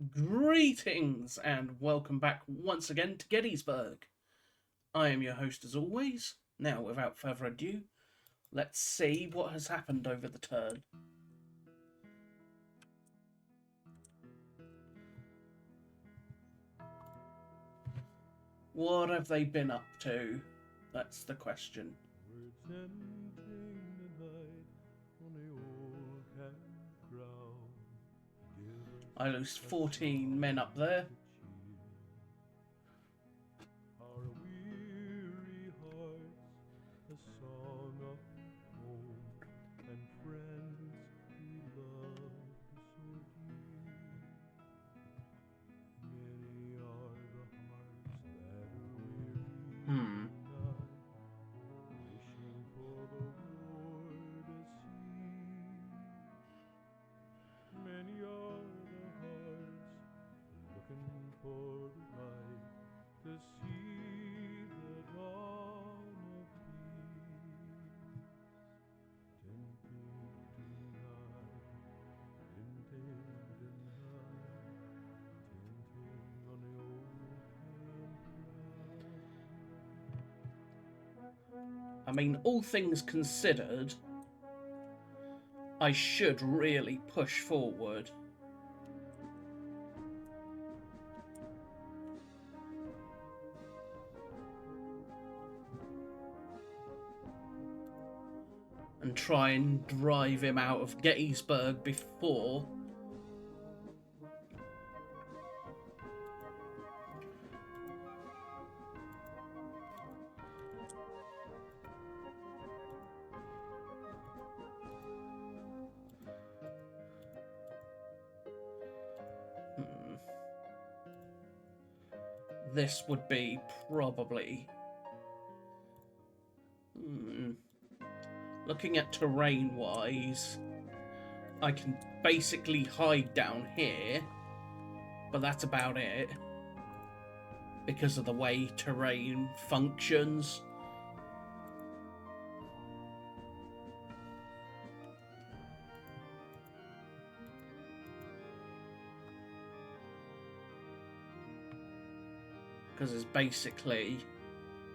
Greetings and welcome back once again to Gettysburg. I am your host as always. Now, without further ado, let's see what has happened over the turn. What have they been up to? That's the question. I lose 14 men up there. I mean, all things considered, I should really push forward. And try and drive him out of Gettysburg before this would be probably... Looking at terrain-wise, I can basically hide down here, but that's about it, because of the way terrain functions. Because it's basically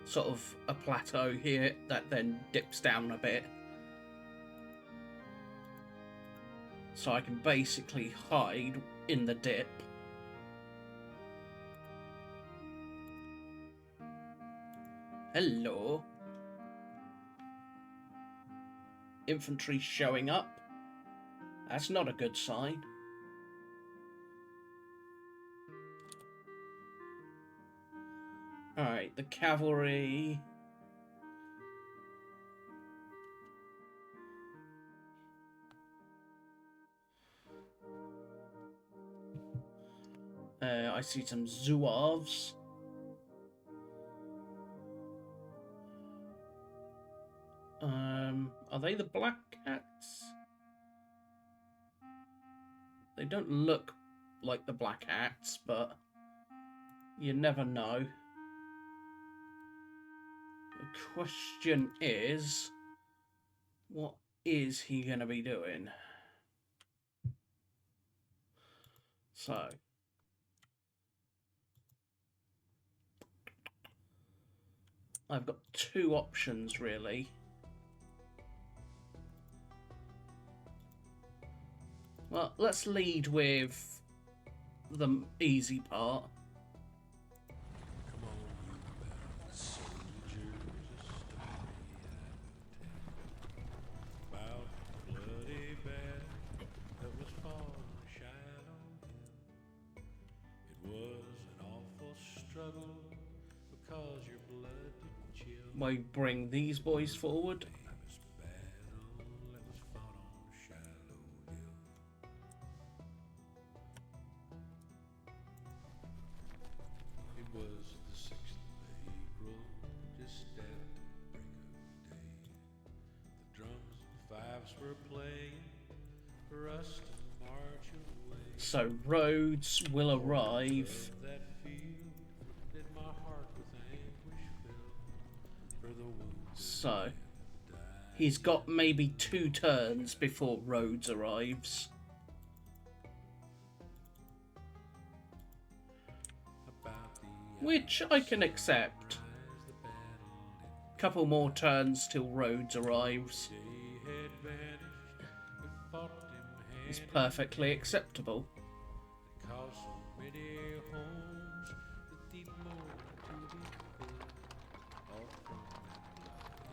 sort of a plateau here that then dips down a bit. So I can basically hide in the dip. Hello. Infantry showing up. That's not a good sign. Alright, the cavalry... I see some Zouaves. Are they the Black Hats? They don't look like the Black Hats, but you never know. The question is, what is he going to be doing? So... I've got two options, really. Well, let's lead with the easy part. We bring these boys forward. It was the 6th of April, just at the break of day. The drums and fifes were playing for us to march away. So Rhodes will arrive. So he's got maybe 2 turns before Rhodes arrives. which I can accept. Couple more turns till Rhodes arrives. It's perfectly acceptable.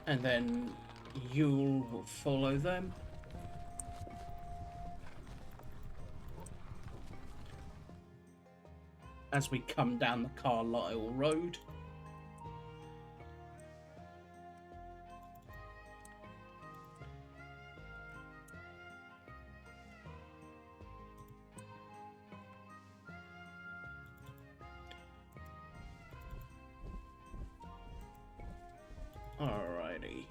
And then you'll follow them. As we come down the Carlisle Road. Alrighty.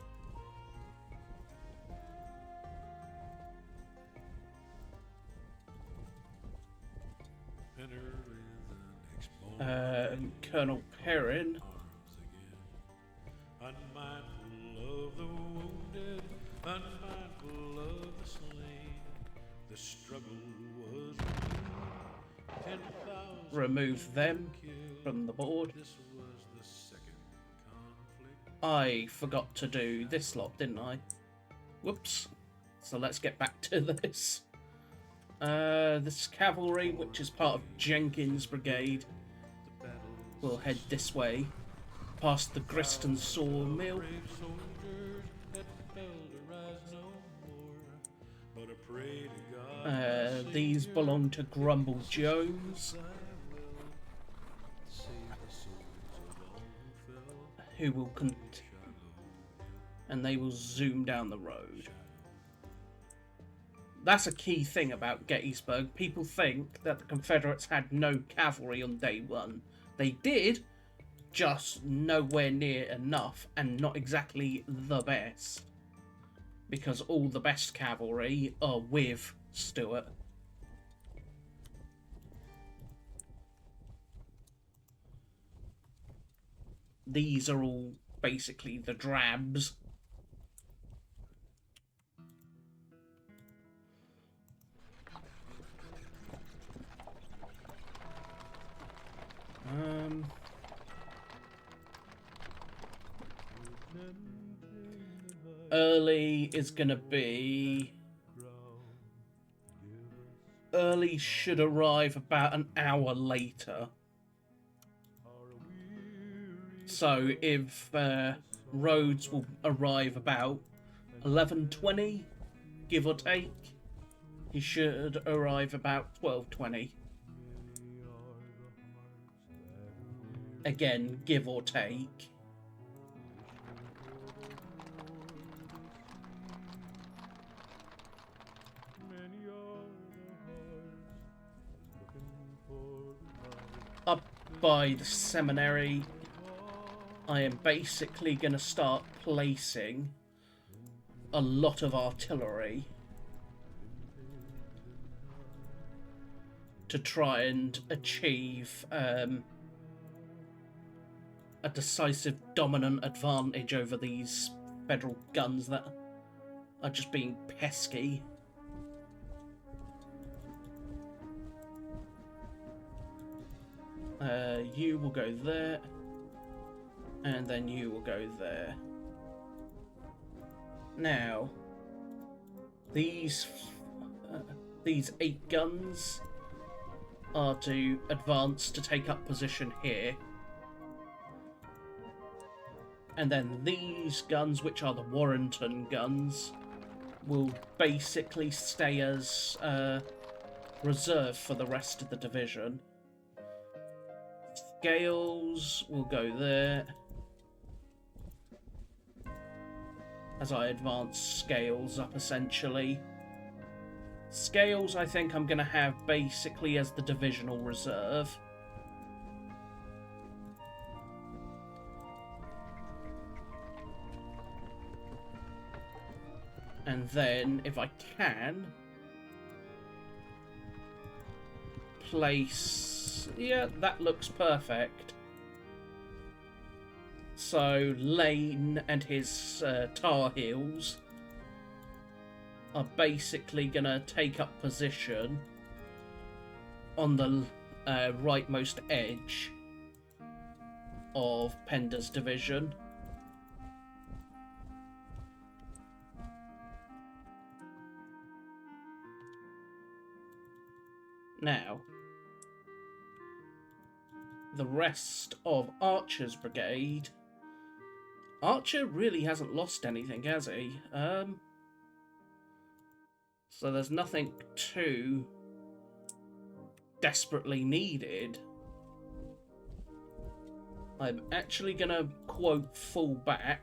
Colonel Perrin. Unmindful of the wounded, unmindful of the slain. The struggle was renewed. 10,000 Remove them from the board. This was the second conflict. I forgot to do this lot, didn't I? Whoops. So let's get back to this. This cavalry, which is part of Jenkins' brigade, will head this way, past the Griston sawmill. These belong to Grumble Jones, who will and they will zoom down the road. That's a key thing about Gettysburg. People think that the Confederates had no cavalry on day one. They did, just nowhere near enough, and not exactly the best. Because all the best cavalry are with Stuart. These are all basically the drabs. Early is gonna be... Early should arrive about an hour later. So if Rhodes will arrive about 11:20, give or take, he should arrive about 12:20. Again, give or take. Up by the seminary, I am basically going to start placing a lot of artillery to try and achieve a decisive dominant advantage over these federal guns that are just being pesky. You will go there, and then you will go there. Now, these 8 guns are to advance to take up position here. And then these guns, which are the Warrenton guns, will basically stay as reserve for the rest of the division. Scales will go there. As I advance Scales up, essentially. Scales, I think I'm going to have basically as the divisional reserve. And then, if I can, place... Yeah, that looks perfect. So, Lane and his Tar Heels are basically going to take up position on the rightmost edge of Pender's division. Now, the rest of Archer's brigade. Archer really hasn't lost anything, has he? So there's nothing too desperately needed. I'm actually going to quote fall back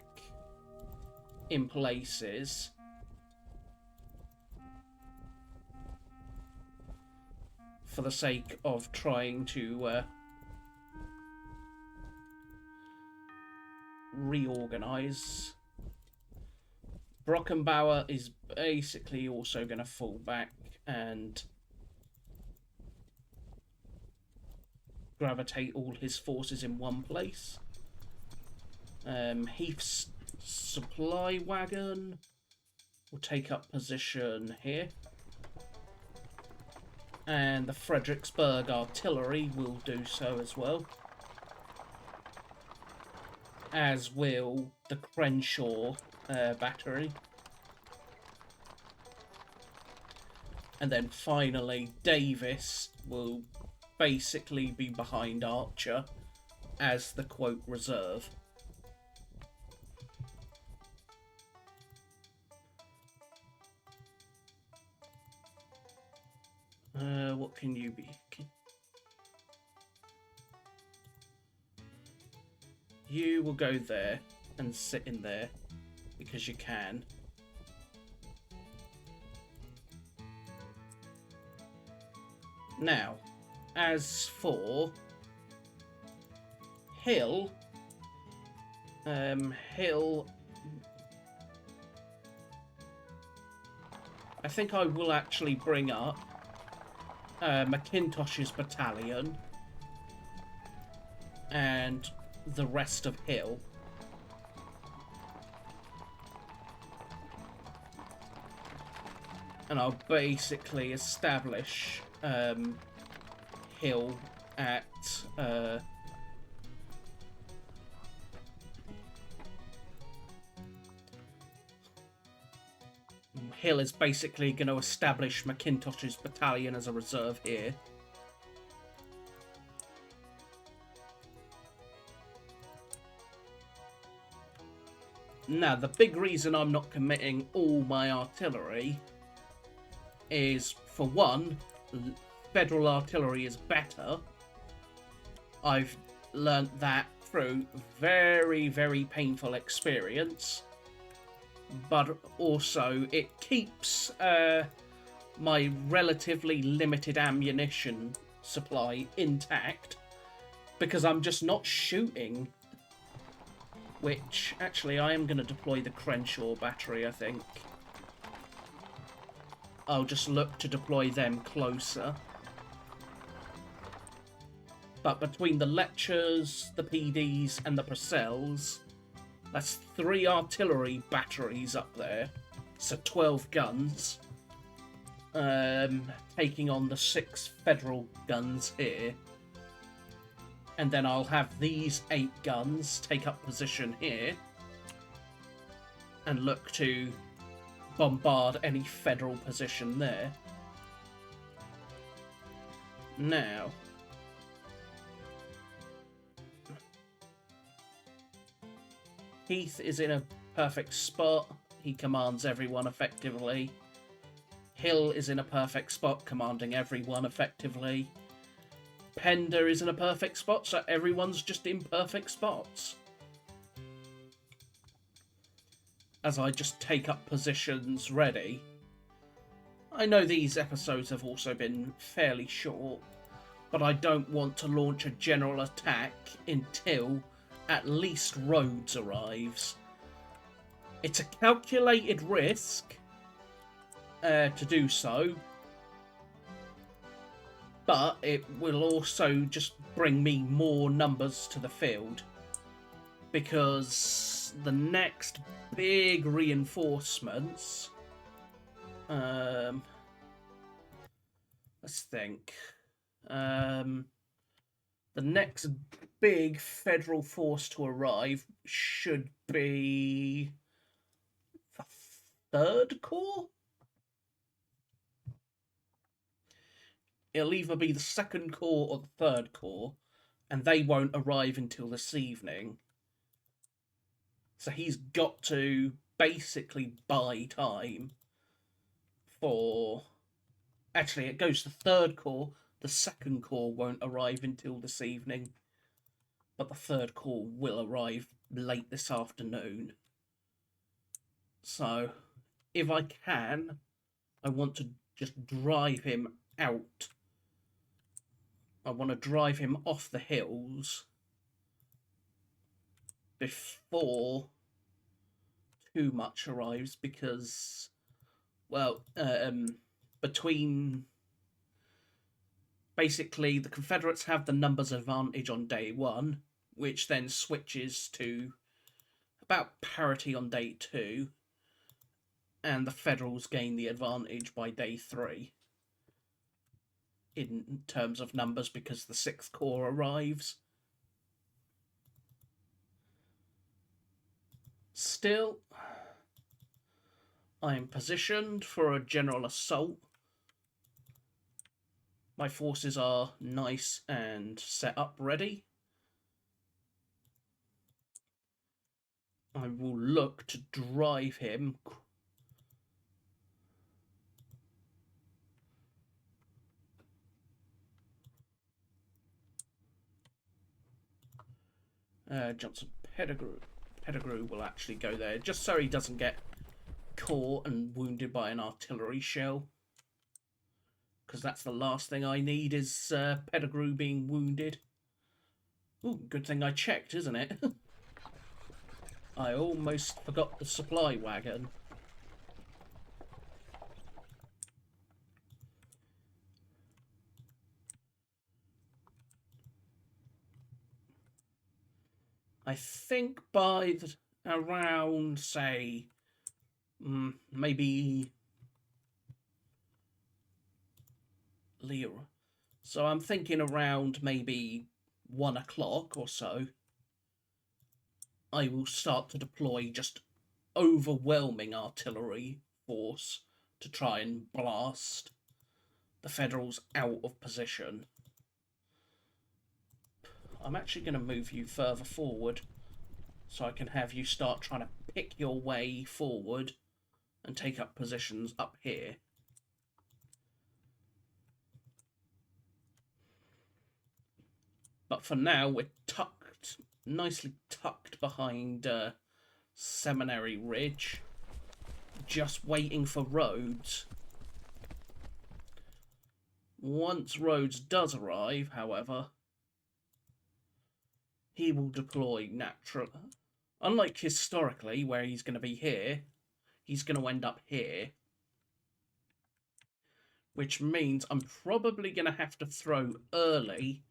in places. For the sake of trying to reorganize. Brockenbauer is basically also going to fall back and gravitate all his forces in one place. Heath's supply wagon will take up position here. And the Fredericksburg artillery will do so as well. As will the Crenshaw battery. And then finally, Davis will basically be behind Archer as the quote reserve. What can you be? You will go there and sit in there because you can. Now, as for Hill, Hill, I think I will actually bring up McIntosh's battalion and the rest of Hill. And I'll basically establish Hill at Hill is basically going to establish McIntosh's battalion as a reserve here. Now, the big reason I'm not committing all my artillery is, for one, Federal artillery is better. I've learnt that through very, very painful experience. But also, it keeps my relatively limited ammunition supply intact because I'm just not shooting. Which, actually, I am going to deploy the Crenshaw battery, I think. I'll just look to deploy them closer. But between the Letchers, the PDs, and the Purcells, that's 3 artillery batteries up there. So 12 guns. Taking on the 6 Federal guns here. And then I'll have these 8 guns take up position here. And look to bombard any Federal position there. Now, Heath is in a perfect spot. He commands everyone effectively. Hill is in a perfect spot, commanding everyone effectively. Pender is in a perfect spot, so everyone's just in perfect spots. As I just take up positions ready. I know these episodes have also been fairly short, but I don't want to launch a general attack until at least Rhodes arrives. It's a calculated risk to do so, but it will also just bring me more numbers to the field, because the next big reinforcements, let's think, The next big federal force to arrive should be the Third Corps? It'll either be the Second Corps or the Third Corps, and they won't arrive until this evening. So he's got to basically buy time for... Actually, it goes to Third Corps. The Second Corps won't arrive until this evening, but the Third Corps will arrive late this afternoon. So, if I can, I want to just drive him out. I want to drive him off the hills before too much arrives, because, well, between... Basically, the Confederates have the numbers advantage on day 1, which then switches to about parity on day 2, and the Federals gain the advantage by day 3 in terms of numbers, because the 6th Corps arrives. Still, I am positioned for a general assault. My forces are nice and set up ready. I will look to drive him Johnson Pettigrew will actually go there, just so he doesn't get caught and wounded by an artillery shell. Because that's the last thing I need, is Pettigrew being wounded. Ooh, good thing I checked, isn't it? I almost forgot the supply wagon. I think by around, say, maybe... Lira. So I'm thinking around maybe 1 o'clock or so, I will start to deploy just overwhelming artillery force to try and blast the Federals out of position. I'm actually going to move you further forward so I can have you start trying to pick your way forward and take up positions up here. But for now, we're tucked, nicely tucked behind Seminary Ridge, just waiting for Rhodes. Once Rhodes does arrive, however, he will deploy naturally. Unlike historically, where he's going to be here, he's going to end up here. Which means I'm probably going to have to throw early,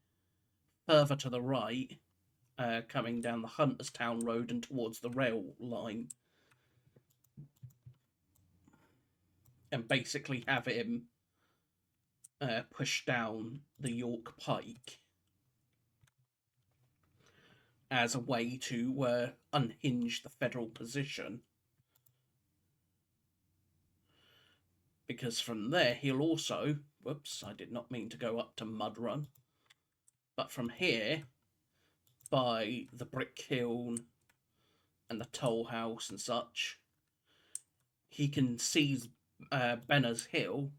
further to the right, coming down the Hunterstown Road and towards the rail line. And basically have him push down the York Pike as a way to unhinge the Federal position. Because from there he'll also... Whoops, I did not mean to go up to Mud Run. But from here, by the brick kiln and the toll house and such, he can seize Benner's Hill,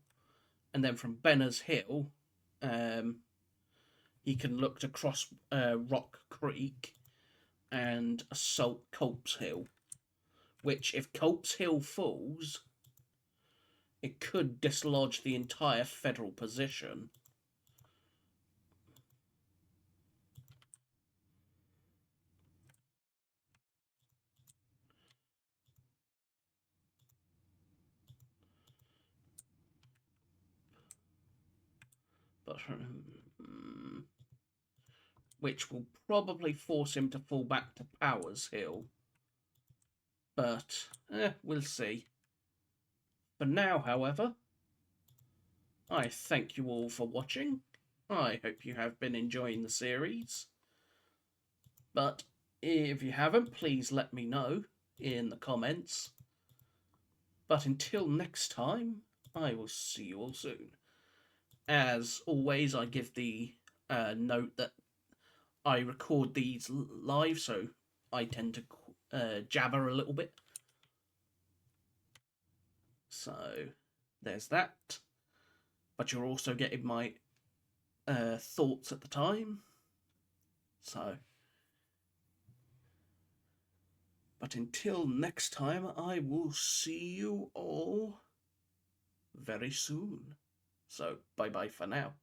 and then from Benner's Hill, he can look to cross Rock Creek and assault Culp's Hill, which, if Culp's Hill falls, it could dislodge the entire Federal position. But which will probably force him to fall back to Powers Hill. But, we'll see. For now, however, I thank you all for watching. I hope you have been enjoying the series. But if you haven't, please let me know in the comments. But until next time, I will see you all soon. As always, I give the note that I record these live, so I tend to jabber a little bit. So there's that. But you're also getting my thoughts at the time. So, but until next time, I will see you all very soon. So, bye bye for now.